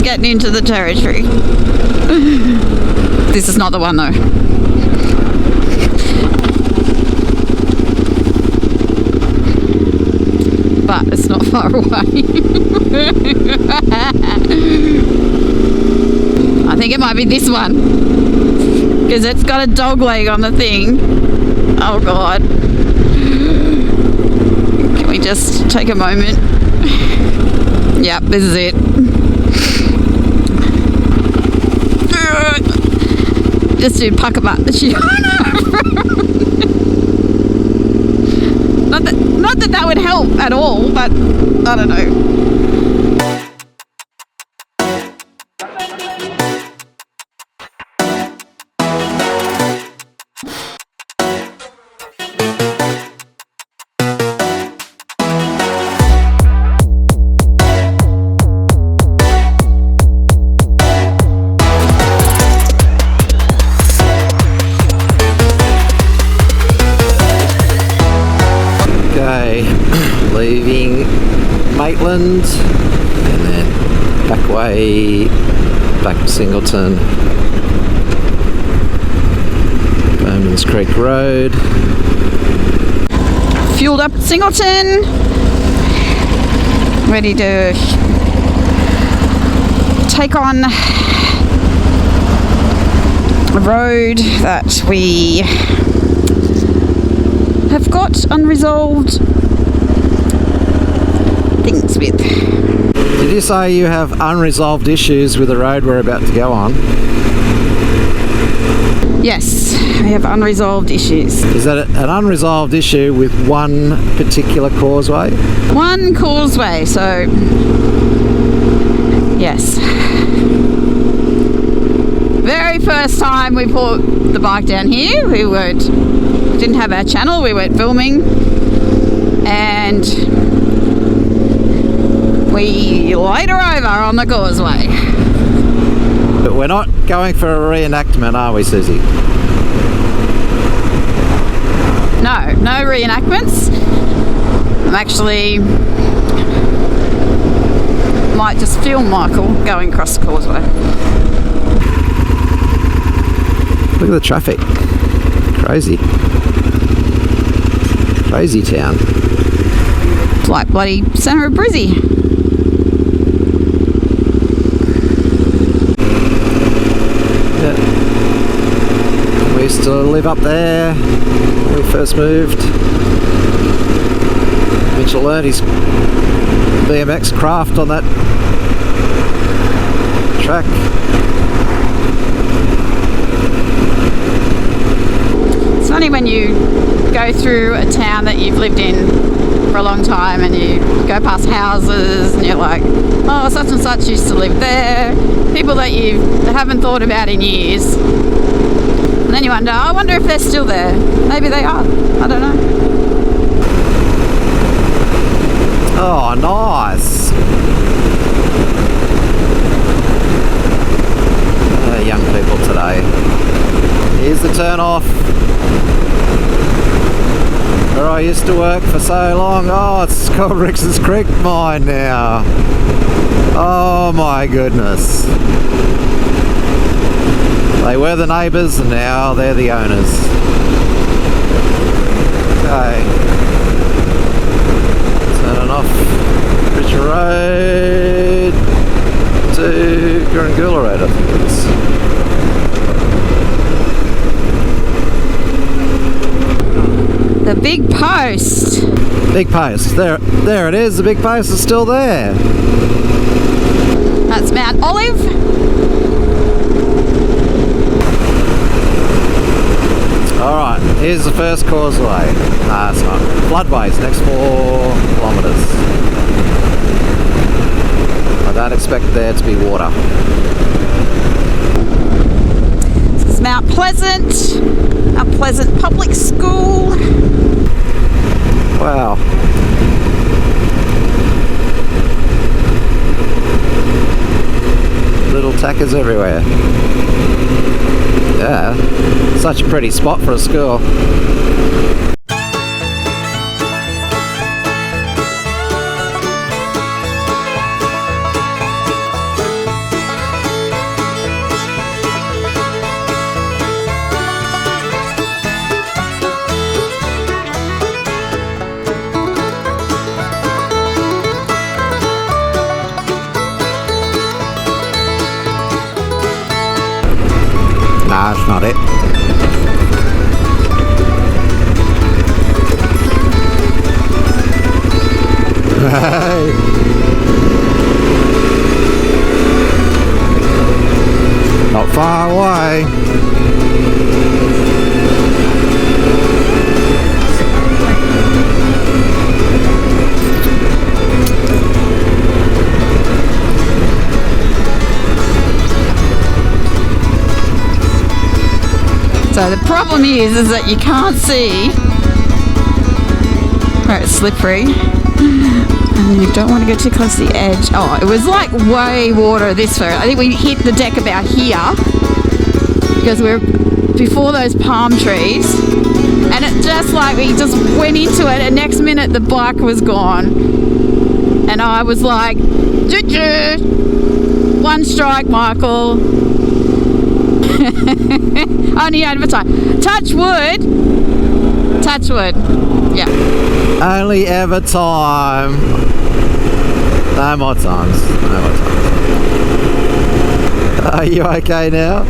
getting into the territory. This is not the one though. But it's not far away. I think it might be this one, because it's got a dog leg on the thing. Oh God. Can we just take a moment? Yep, this is it. Just do pucker butt. Not that that would help at all, but I don't know. Leaving Maitland and then back way back to Singleton, Bowmans Creek Rd. Fueled up at Singleton, ready to take on a road that we have got unresolved things with. Did you say you have unresolved issues with the road we're about to go on? Yes, we have unresolved issues. Is that an unresolved issue with one particular causeway? One causeway, so yes. Very first time we put the bike down here, we didn't have our channel, we weren't filming, and we laid her over on the causeway. But we're not going for a reenactment, are we, Susie? No reenactments. I'm actually might just film Michael going across the causeway. Look at the traffic. Crazy. Crazy town. It's like bloody centre of Brizzy. We used to live up there when we first moved. Mitchell learned his BMX craft on that track. It's funny when you go through a town that you've lived in for a long time and you go past houses and you're like, oh, such and such used to live there. People that you haven't thought about in years. And then you wonder, I wonder if they're still there. Maybe they are. I don't know. Oh, nice. Young people today. Here's the turn off where I used to work for so long. Oh, it's called Rix's Creek Mine now. Oh my goodness. They were the neighbours and now they're the owners. Okay. Turning off Rouchel Road to Goorangoola Road, I think it is. The big post. Big post. There it is. The big post is still there. That's Mount Olive. Alright, here's the first causeway. Nah, it's not. Floodways, next 4 kilometres. I don't expect there to be water. This is Mount Pleasant Public School. Wow. Little tackers everywhere. Yeah, such a pretty spot for a school. Nah, it's not it. Hey. Not far away. So the problem is that you can't see where it's slippery, and you don't want to go too close to the edge. Oh, it was like way water this far. I think we hit the deck about here because we're before those palm trees, and it just like we just went into it, and next minute the bike was gone, and I was like, "Choo-choo. One strike, Michael." Only over time. Touch wood. Touch wood. Yeah. Only ever time. No more times. No more times. Are you okay now?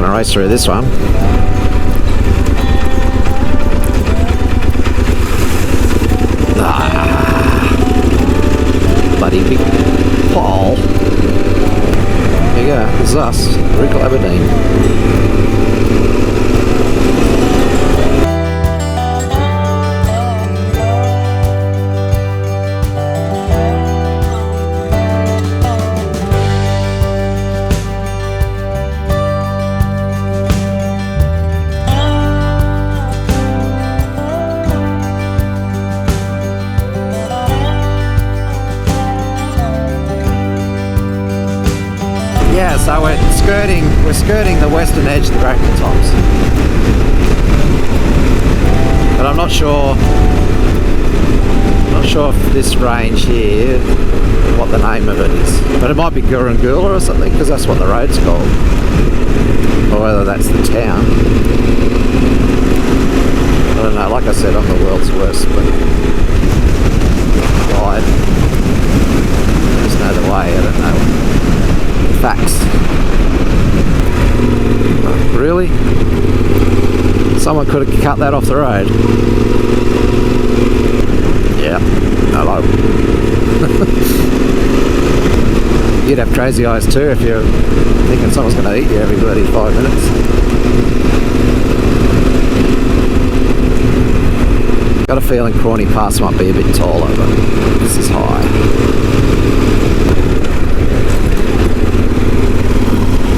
Race through this one. Bloody big pole. There you go, this is us, Rouchel Aberdeen. Yeah, so we're skirting the western edge of the Bracken Tops. But I'm not sure if this range here, what the name of it is. But it might be Goorangoola or something, because that's what the road's called. Or whether that's the town. I don't know, like I said, I'm the world's worst guide. I just know the way, I don't know. Facts. Really? Someone could have cut that off the road. Yeah, hello. You'd have crazy eyes too if you're thinking someone's going to eat you every bloody 5 minutes. Got a feeling Crawny Pass might be a bit taller, but this is high.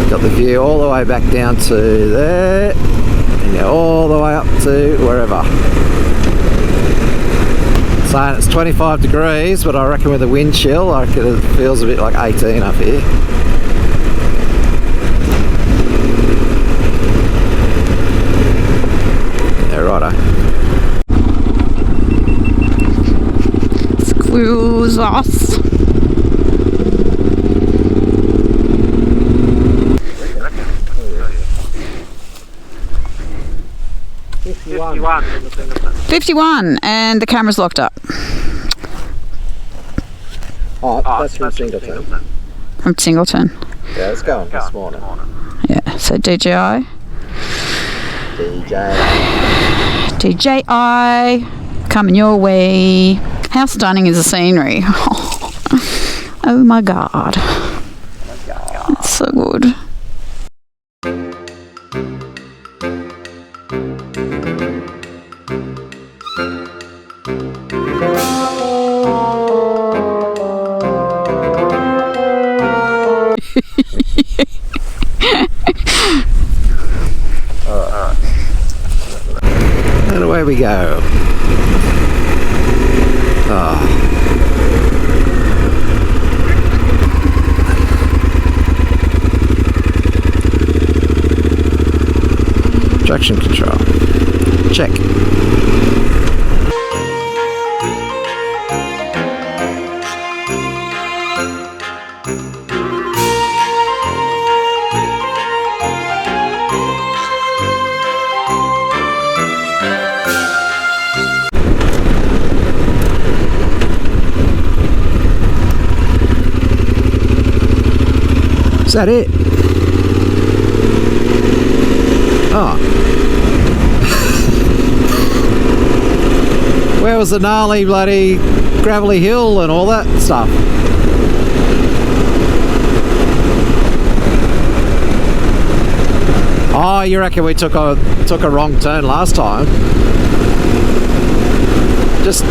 Got the view all the way back down to there, and you're all the way up to wherever. Saying it's 25 degrees, but I reckon with the wind chill, I reckon it feels a bit like 18 up here. Yeah, righto. Excuse us. $51. 51, and the camera's locked up. Oh, that's from Singleton. From Singleton. Yeah, it's going this morning. Yeah, so DJI. DJI, coming your way. How stunning is the scenery? Oh my god. so good. And away we go. Traction control. Check. Is that it? Oh. Where was the gnarly bloody gravelly hill and all that stuff? Oh, you reckon we took a wrong turn last time?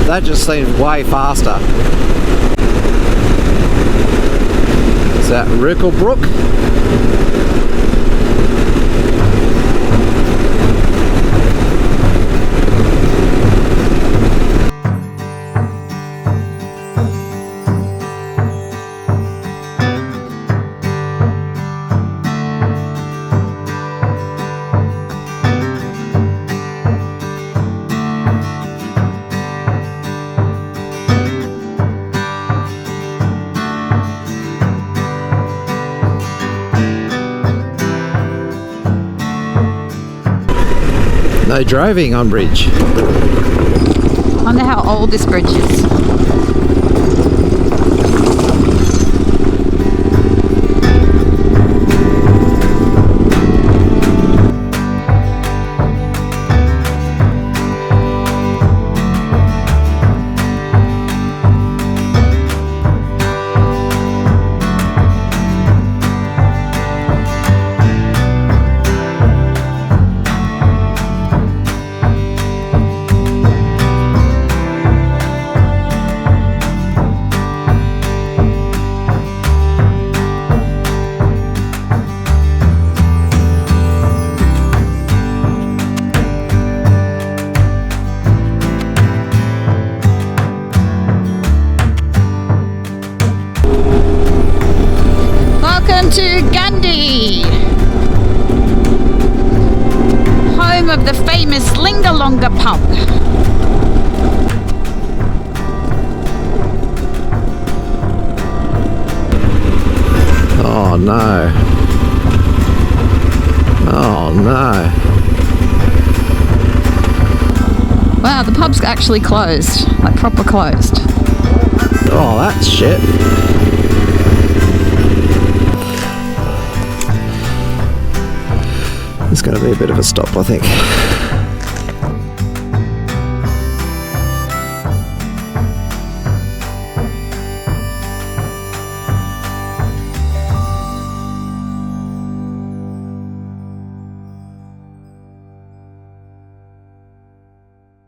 That just seemed way faster. Is that Rouchel Brook? No driving on bridge. I wonder how old this bridge is. To Gandhi, home of the famous Linga Longa Pub. Oh no. Oh no. Wow, the pub's actually closed, like proper closed. Oh, that's shit. It's going to be a bit of a stop, I think.